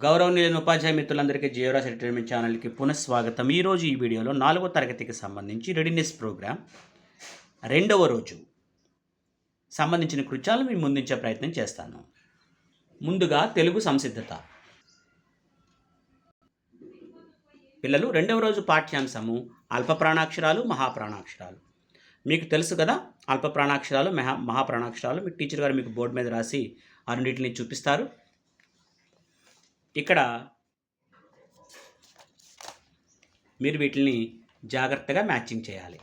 గౌరవనీయులైన ఉపాధ్యాయ మిత్రులందరికీ జియోరాస్ ఎంటర్టైన్మెంట్ ఛానల్కి పునఃస్వాగతం. ఈరోజు ఈ వీడియోలో 4వ తరగతికి సంబంధించి రెడీనెస్ ప్రోగ్రామ్ 2వ రోజు సంబంధించిన కృత్యాలను మీ ముందుంచే ప్రయత్నం చేస్తాను. ముందుగా తెలుగు సంసిద్ధత. పిల్లలు 2వ రోజు పాఠ్యాంశము అల్ప ప్రాణాక్షరాలు, మహాప్రాణాక్షరాలు. మీకు తెలుసు కదా, అల్ప ప్రాణాక్షరాలు, మహాప్రాణాక్షరాలు. మీ టీచర్ గారు మీకు బోర్డు మీద రాసి ఆ రెండింటిని చూపిస్తారు. ఇక్కడ మీరు వీటిని జాగ్రత్తగా మ్యాచింగ్ చేయాలి.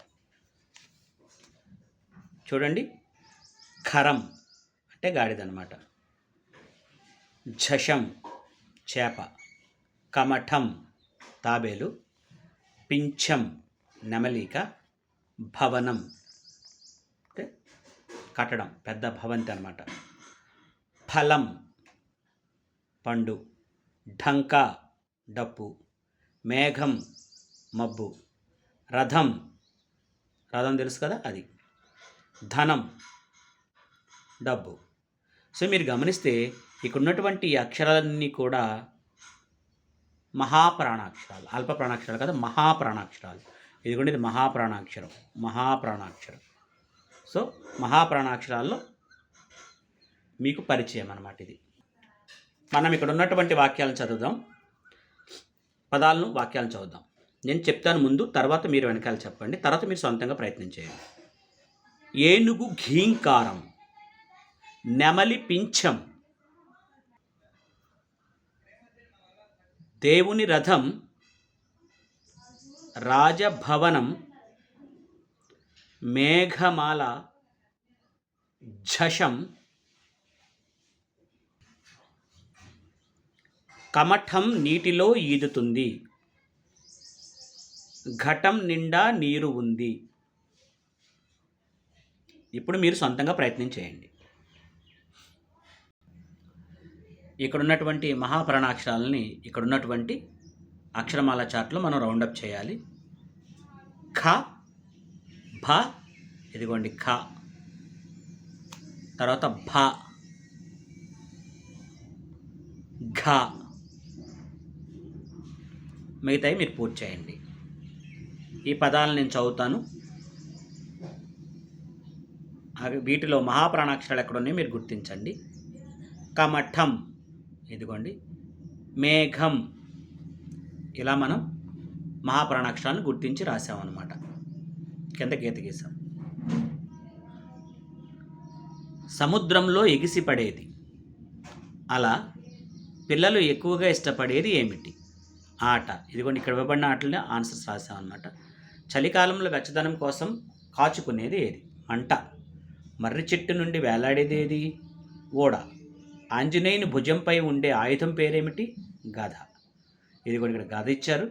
చూడండి, ఖరం అంటే గాడిద అన్నమాట, ఝషం చేప, కమఠం తాబేలు, పింఛం నెమలిక, భవనం అంటే కట్టడం, పెద్ద భవంతి అన్నమాట, ఫలం పండు, ఢంకా డప్పు, మేఘం మబ్బు, రథం తెలుసు కదా అది, ధనం డబ్బు. సో మీరు గమనిస్తే ఇక్కడ ఉన్నటువంటి అక్షరాలన్నీ కూడా మహాప్రాణాక్షరాలు, అల్ప ప్రాణాక్షరాలు కదా, మహాప్రాణాక్షరాలు. ఇదిగోండి, ఇది మహాప్రాణాక్షరం. సో మహాప్రాణాక్షరాల్లో మీకు పరిచయం అన్నమాట ఇది. మనం ఇక్కడ ఉన్నటువంటి వాక్యాలను చదువుదాం, పదాలను వాక్యాలను చదువుదాం. నేను చెప్తాను ముందు, తర్వాత మీరు వెనకాల చెప్పండి, తర్వాత మీరు సొంతంగా ప్రయత్నం చేయండి. ఏనుగు ఘీంకారం, నెమలి పింఛం, దేవుని రథం, రాజభవనం, మేఘమాల, ఝషం, కమఠం నీటిలో ఈదుతుంది, ఘటం నిండా నీరు ఉంది. ఇప్పుడు మీరు సొంతంగా ప్రయత్నం చేయండి. ఇక్కడ ఉన్నటువంటి మహాప్రాణాక్షరాలని ఇక్కడ ఉన్నటువంటి అక్షరమాల చార్ట్లో మనం రౌండప్ చేయాలి. ఖ, భ, ఇదిగోండి ఖ, తర్వాత భ, ఘ, మిగతాయి మీరు పూర్తి చేయండి. ఈ పదాలను నేను చదువుతాను, వీటిలో మహాప్రాణాక్షరాలు ఎక్కడ ఉన్నాయో మీరు గుర్తించండి. కమఠం, ఇదిగోండి, మేఘం. ఇలా మనం మహాప్రాణాక్షరాలను గుర్తించి రాసామన్నమాట, కింద గీత గీసాం. సముద్రంలో ఎగిసిపడేది, అలా పిల్లలు ఎక్కువగా ఇష్టపడేది ఏమిటి? ఆట. ఇదిగోండి, ఇక్కడ ఇవ్వబడిన ఆటలనే ఆన్సర్స్ రాసామన్నమాట. చలికాలంలో వెచ్చదనం కోసం కాచుకునేది ఏది? మంట. మర్రి చెట్టు నుండి వేలాడేది ఏది? ఓడ. ఆంజనేయుని భుజంపై ఉండే ఆయుధం పేరేమిటి? గద. ఇదిగోండి, ఇక్కడ గద ఇచ్చారు.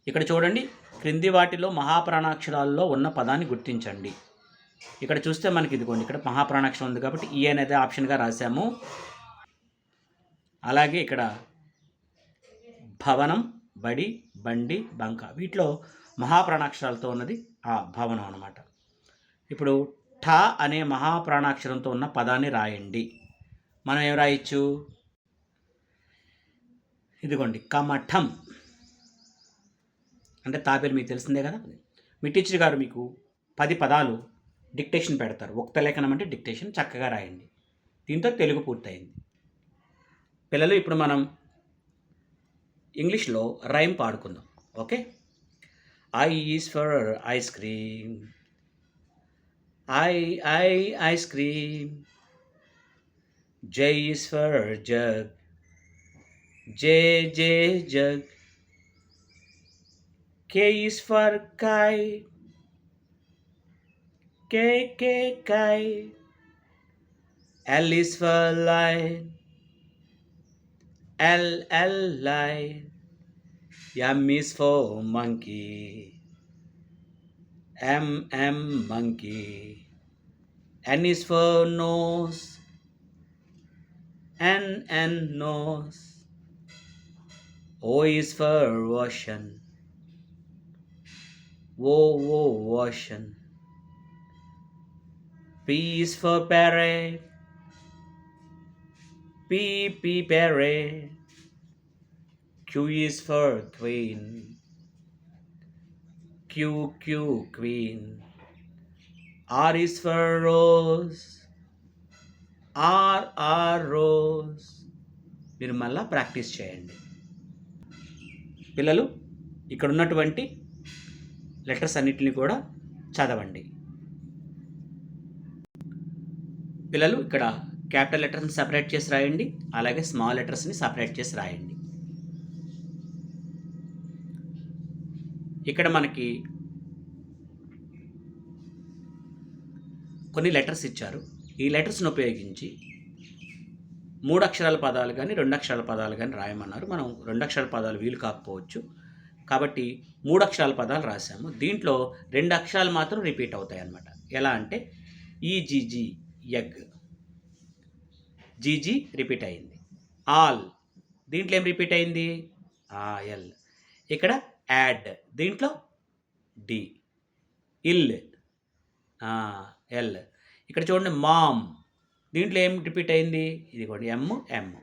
ఇక్కడ చూడండి, క్రింది వాటిలో మహాప్రాణాక్షరాల్లో ఉన్న పదాన్ని గుర్తించండి. ఇక్కడ చూస్తే మనకి ఇదిగోండి, ఇక్కడ మహాప్రాణాక్షరం ఉంది కాబట్టి ఈ అనేది ఆప్షన్గా రాసాము. అలాగే ఇక్కడ భవనం, బడి, బండి, బంక, వీటిలో మహాప్రాణాక్షరాలతో ఉన్నది ఆ భవనం అన్నమాట. ఇప్పుడు ఠ అనే మహాప్రాణాక్షరంతో ఉన్న పదాన్ని రాయండి. మనం ఏం రాయొచ్చు? ఇదిగోండి, కమఠం అంటే తాబేలు, మీకు తెలిసిందే కదా. మీ టీచర్ గారు మీకు 10 పదాలు డిక్టేషన్ పెడతారు. ఉక్త లేఖనం అంటే డిక్టేషన్, చక్కగా రాయండి. దీంతో తెలుగు పూర్తయింది. పిల్లలు, ఇప్పుడు మనం ఇంగ్లీష్లో రైమ్ పాడుకుందాం. Okay. I is for ice cream, ice cream. J is for jug, J jug. K is for kite, kite. L is for lion, lion. M is for monkey, monkey. N is for nose, nose. O is for ocean, ocean. P is for parrot. P parrot. Q is for queen. Q queen. R is for rose. R rose. మీరు మళ్ళా practice చేయండి పిల్లలు. ఇక్కడ ఉన్నటువంటి letters అన్నిటిని కూడా చదవండి పిల్లలు. ఇక్కడ క్యాపిటల్ లెటర్స్ని సపరేట్ చేసి రాయండి, అలాగే స్మాల్ లెటర్స్ని సపరేట్ చేసి రాయండి. ఇక్కడ మనకి కొన్ని లెటర్స్ ఇచ్చారు. ఈ లెటర్స్ని ఉపయోగించి 3 అక్షరాల పదాలు కానీ 2 అక్షరాల పదాలు కానీ రాయమన్నారు. మనం 2 అక్షరాల పదాలు వీలు కాకపోవచ్చు కాబట్టి 3 అక్షరాల పదాలు రాసాము. దీంట్లో 2 అక్షరాలు మాత్రం రిపీట్ అవుతాయి అన్నమాట. ఎలా అంటే ఈజీజీ ఎగ్, జీజీ రిపీట్ అయింది. ఆల్ దీంట్లో ఏం రిపీట్ అయింది? ఎల్. ఇక్కడ యాడ్ దీంట్లో డి. ఇల్ ఎల్. ఇక్కడ చూడండి మామ్ దీంట్లో ఏం రిపీట్ అయింది? ఇది కూడా ఎమ్.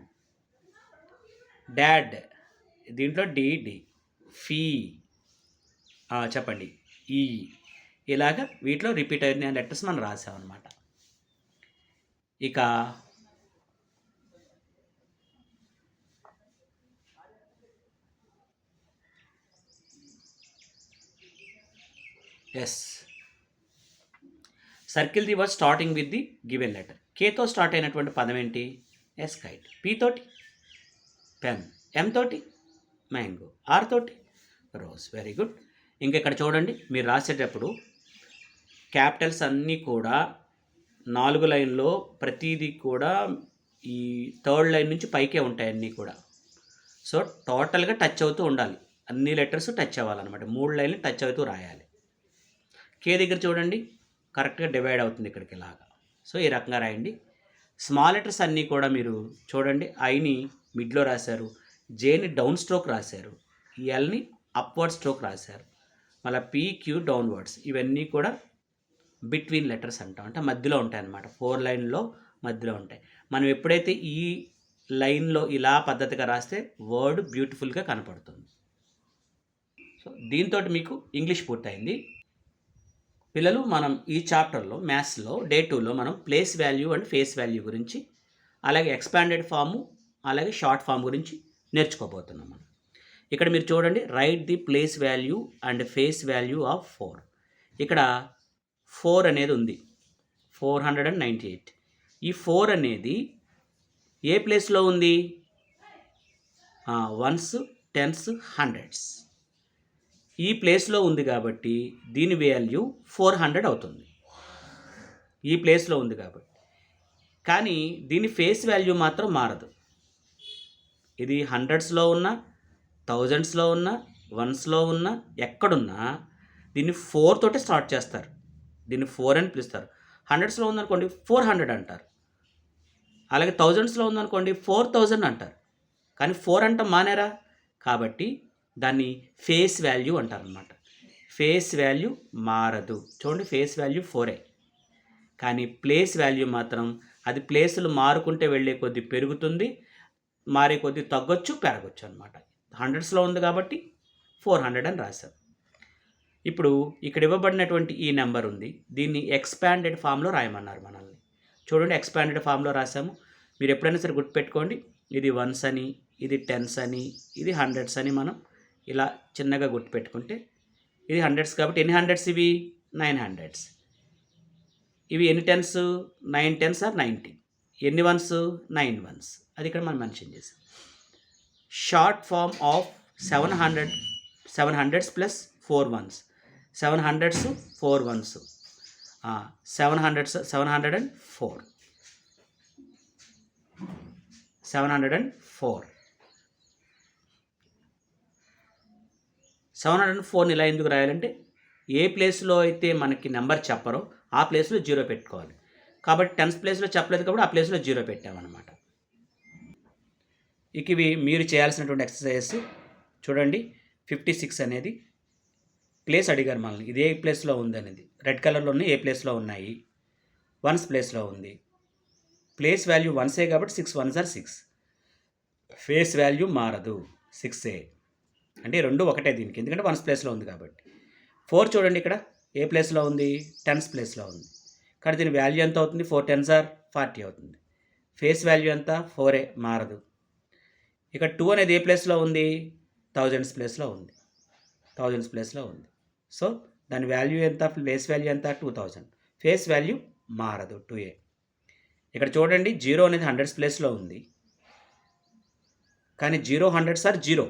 డాడ్ దీంట్లో డి. ఫీ చెప్పండి ఈ. ఇలాగ వీటిలో రిపీట్ అయిన లెటర్స్ మనం రాసామన్నమాట. ఇక yes, circle the word starting with the given letter. కేతో స్టార్ట్ అయినటువంటి పదం ఏంటి? Yes kite. పీ తోటి పెన్, ఎం తోటి మ్యాంగో, ఆర్ తోటి రోజ్. Very good. ఇంకా ఇక్కడ చూడండి, మీరు రాసేటప్పుడు క్యాపిటల్స్ అన్నీ కూడా 4 లైన్లో ప్రతిదీ కూడా ఈ 3rd లైన్ నుంచి పైకే ఉంటాయి అన్నీ కూడా. సో టోటల్గా టచ్ అవుతూ ఉండాలి, అన్ని లెటర్స్ టచ్ అవ్వాలన్నమాట. 3 లైన్లు టచ్ అవుతూ రాయాలి. కే దగ్గర చూడండి కరెక్ట్గా డివైడ్ అవుతుంది ఇక్కడికి ఇలాగా. సో ఈ రకంగా రాయండి. స్మాల్ లెటర్స్ అన్నీ కూడా మీరు చూడండి, ఐని మిడ్లో రాశారు, జేని డౌన్ స్ట్రోక్ రాశారు, ఎల్ని అప్వర్డ్ స్ట్రోక్ రాశారు, మళ్ళీ పీక్యూ డౌన్వర్డ్స్. ఇవన్నీ కూడా బిట్వీన్ లెటర్స్ అంటాం, అంటే మధ్యలో ఉంటాయి అన్నమాట. 4 లైన్లో మధ్యలో ఉంటాయి. మనం ఎప్పుడైతే ఈ లైన్లో ఇలా పద్ధతిగా రాస్తే వర్డ్ బ్యూటిఫుల్గా కనపడుతుంది. సో దీంతో మీకు ఇంగ్లీష్ పూర్తయింది పిల్లలు. మనం ఈ చాప్టర్లో మ్యాథ్స్లో డే 2లో మనం place value and face value గురించి, అలాగే ఎక్స్పాండెడ్ ఫాము, అలాగే షార్ట్ ఫామ్ గురించి నేర్చుకోబోతున్నాం మనం. ఇక్కడ మీరు చూడండి, right the place value and face value of 4. ఇక్కడ 4 అనేది ఉంది, 498. ఈ 4 అనేది ఏ ప్లేస్లో ఉంది? వన్స్, టెన్స్, హండ్రెడ్స్ ఈ ప్లేస్లో ఉంది కాబట్టి దీని వాల్యూ 400 అవుతుంది. ఈ ప్లేస్లో ఉంది కాబట్టి. కానీ దీని ఫేస్ వాల్యూ మాత్రం మారదు. ఇది హండ్రెడ్స్లో ఉన్న, థౌజండ్స్లో ఉన్న, వన్స్లో ఉన్న, ఎక్కడున్నా దీన్ని 4 తోటే స్టార్ట్ చేస్తారు. దీన్ని 4 అని పిలుస్తారు. హండ్రెడ్స్లో ఉందనుకోండి 400 అంటారు, అలాగే థౌజండ్స్లో ఉందనుకోండి 4000 అంటారు. కానీ 4 అంటాం మానేరా, కాబట్టి దాన్ని ఫేస్ వాల్యూ అంటారనమాట. ఫేస్ వాల్యూ మారదు. చూడండి, ఫేస్ వాల్యూ 4, కానీ ప్లేస్ వాల్యూ మాత్రం అది ప్లేసులు మారుకుంటే వెళ్ళే కొద్దీ పెరుగుతుంది, మారే కొద్దీ తగ్గొచ్చు, పెరగచ్చు అనమాట. హండ్రెడ్స్లో ఉంది కాబట్టి 400 అని రాశారు. ఇప్పుడు ఇక్కడ ఇవ్వబడినటువంటి ఈ నెంబర్ ఉంది, దీన్ని ఎక్స్పాండెడ్ ఫామ్లో రాయమన్నారు మనల్ని. చూడండి, ఎక్స్పాండెడ్ ఫామ్లో రాసాము. మీరు ఎప్పుడైనా సరే గుర్తుపెట్టుకోండి, ఇది వన్స్ అని, ఇది టెన్స్ అని, ఇది హండ్రెడ్స్ అని మనం ఇలా చిన్నగా గుర్తుపెట్టుకుంటే, ఇది హండ్రెడ్స్ కాబట్టి ఎన్ని హండ్రెడ్స్ ఇవి? 900. ఇవి ఎన్ని టెన్స్? 9 tens are 90. ఎన్ని వన్స్? 9 వన్స్. అది ఇక్కడ మనం మెన్షన్ చేసాం. Short form of 700 plus 4 ones. 700s 4 ones, 704. 704ని ఇలా ఎందుకు రాయాలంటే, ఏ ప్లేస్లో అయితే మనకి నెంబర్ చెప్పరో ఆ ప్లేస్లో 0 పెట్టుకోవాలి. కాబట్టి 10th ప్లేస్లో చెప్పలేదు కాబట్టి ఆ ప్లేస్లో 0 పెట్టామన్నమాట. ఇక ఇవి మీరు చేయాల్సినటువంటి ఎక్సర్సైజెస్ చూడండి. 56 అనేది ప్లేస్ అడిగారు మనల్ని, ఇది ఏ ప్లేస్లో ఉంది అనేది. రెడ్ కలర్లో ఉన్నాయి, ఏ ప్లేస్లో ఉన్నాయి. వన్స్ ప్లేస్లో ఉంది. ప్లేస్ వాల్యూ 1 కాబట్టి 6 1s are 6. ఫేస్ వాల్యూ మారదు 6a. అంటే రెండు ఒకటే దీనికి, ఎందుకంటే వన్స్ ప్లేస్లో ఉంది కాబట్టి. 4 చూడండి ఇక్కడ ఏ ప్లేస్లో ఉంది, టెన్స్ ప్లేస్లో ఉంది. కానీ దీని వాల్యూ ఎంత అవుతుంది, 4 10s are 40 అవుతుంది. ఫేస్ వాల్యూ ఎంత, 4a, మారదు. ఇక్కడ 2 అనేది ఏ ప్లేస్లో ఉంది, థౌజండ్స్ ప్లేస్లో ఉంది. సో దాని వాల్యూ ఎంత, ఫేస్ వాల్యూ ఎంత, 2000. ఫేస్ వాల్యూ మారదు 2a. ఇక్కడ చూడండి 0 అనేది హండ్రెడ్స్ ప్లేస్లో ఉంది. కానీ 0 100s are 0.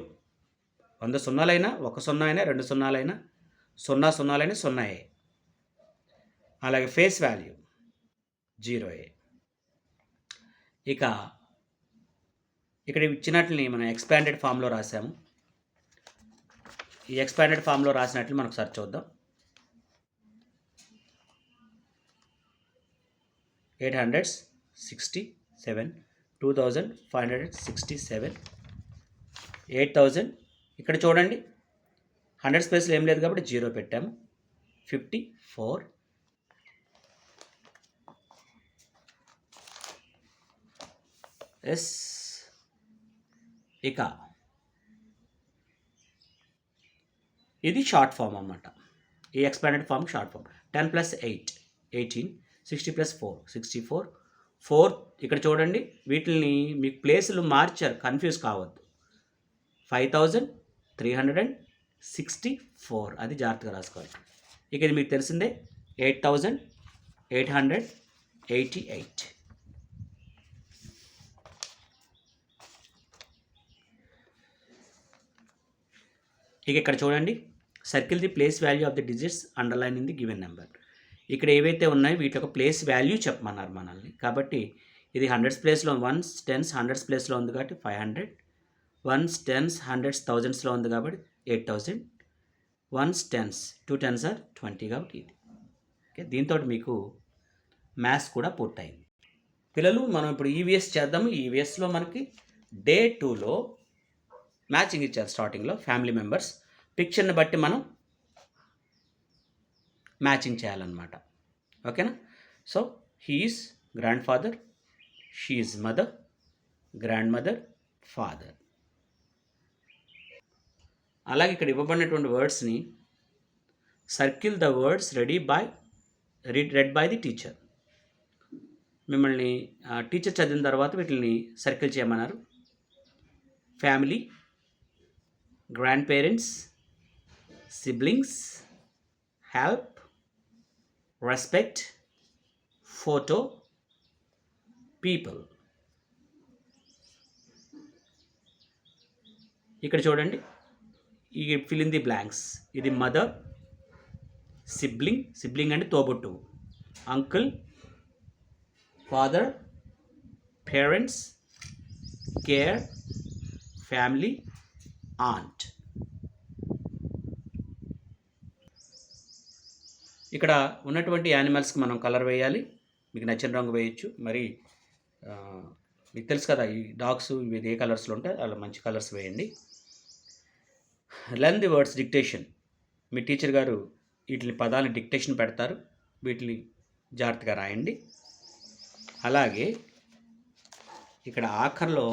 100 సున్నాలైనా 1 సున్నా అయినా 2 సున్నాలైనా 0 సున్నాలైనా 0a. అలాగే ఫేస్ వాల్యూ 0a. ఇక ఇక్కడ ఇచ్చినట్లని మనం ఎక్స్పాండెడ్ ఫామ్లో రాసాము. ఈ ఎక్స్పాండెడ్ ఫామ్లో రాసినట్లు మనం ఒకసారి చూద్దాం. 867, 2567, 8000. ఇక్కడ చూడండి 100 స్పేస్లో ఏం లేదు కాబట్టి 0 పెట్టాము. 54. ఎస్. ఇక ఇది షార్ట్ ఫామ్ అన్నమాట. ఈ ఎక్స్పాండెడ్ ఫామ్ షార్ట్ ఫామ్. 10 + 8 18, 60 + 4 64. 4 ఇక్కడ చూడండి, వీటిని మీకు ప్లేసులు మార్చారు, కన్ఫ్యూజ్ కావద్దు. 5364, అది జాగ్రత్తగా రాసుకోవాలి. ఇక ఇది మీకు తెలిసిందే 8888. ఇక ఇక్కడ చూడండి, circle the place value of the digits underline in the given number. ఇక్కడ ఏవైతే ఉన్నాయో వీటి యొక్క ప్లేస్ వాల్యూ చెప్పమన్నారు మనల్ని. కాబట్టి ఇది 100s ప్లేస్లో, 1s 10s 100s ప్లేస్లో ఉంది కాబట్టి 500. 1s 10s 100s థౌజండ్స్లో ఉంది కాబట్టి 8000. 1s 10s 2 10s are 20 కాబట్టి ఇది. ఓకే, దీంతో మీకు మ్యాథ్స్ కూడా పూర్తయింది. పిల్లలు మనం ఇప్పుడు ఈవీఎస్ చేద్దాము. ఈవీఎస్లో మనకి డే 2లో మ్యాచింగ్ ఇచ్చారు. స్టార్టింగ్లో ఫ్యామిలీ మెంబర్స్ పిక్చర్ని బట్టి మనం మ్యాచింగ్ చేయాలన్నమాట. ఓకేనా? So he's grand father, she's mother, grand mother, father. అలాగే ఇక్కడ ఇవ్వబడినటువంటి వర్డ్స్ని circle the words read by the teacher. మిమ్మల్ని టీచర్ చదివిన తర్వాత వీటిని సర్కిల్ చేయమన్నారు. Family, grand parents, siblings, help, respect, photo, people. ఇక్కడ చూడండి, ఈ ఫిల్ ఇన్ ది బ్లాంక్స్. ఇది మదర్, సిబ్లింగ్ అంటే తోబుట్టువు, uncle, father, parents, care, family, aunt. ఇక్కడ ఉన్నటువంటి యానిమల్స్కి మనం కలర్ వేయాలి. మీకు నచ్చిన రంగు వేయచ్చు. మరి మీకు తెలుసు కదా, ఈ డాగ్స్ ఇవి ఏ కలర్స్లో ఉంటాయి, అలా మంచి కలర్స్ వేయండి. Learn the words dictation. Me teacher గారు వీటిని పదాలను డిక్టేషన్ పెడతారు, వీటిని జాగ్రత్తగా రాయండి. అలాగే ఇక్కడ ఆఖరిలో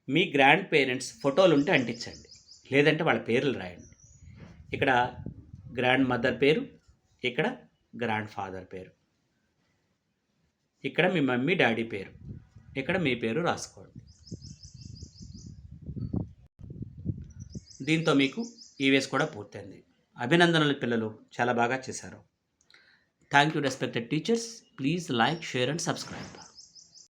మీ గ్రాండ్ పేరెంట్స్ ఫోటోలు ఉంటే అంటించండి, లేదంటే వాళ్ళ పేర్లు రాయండి. ఇక్కడ గ్రాండ్ మదర్ పేరు, ఇక్కడ గ్రాండ్ ఫాదర్ పేరు, ఇక్కడ మీ మమ్మీ డాడీ పేరు, ఇక్కడ మీ పేరు రాసుకోండి. దీంతో మీకు ఈవీఎస్ కూడా పూర్తయింది. అభినందనలు పిల్లలు, చాలా బాగా చేశారు. Thank you respected teachers. Please like, share and subscribe.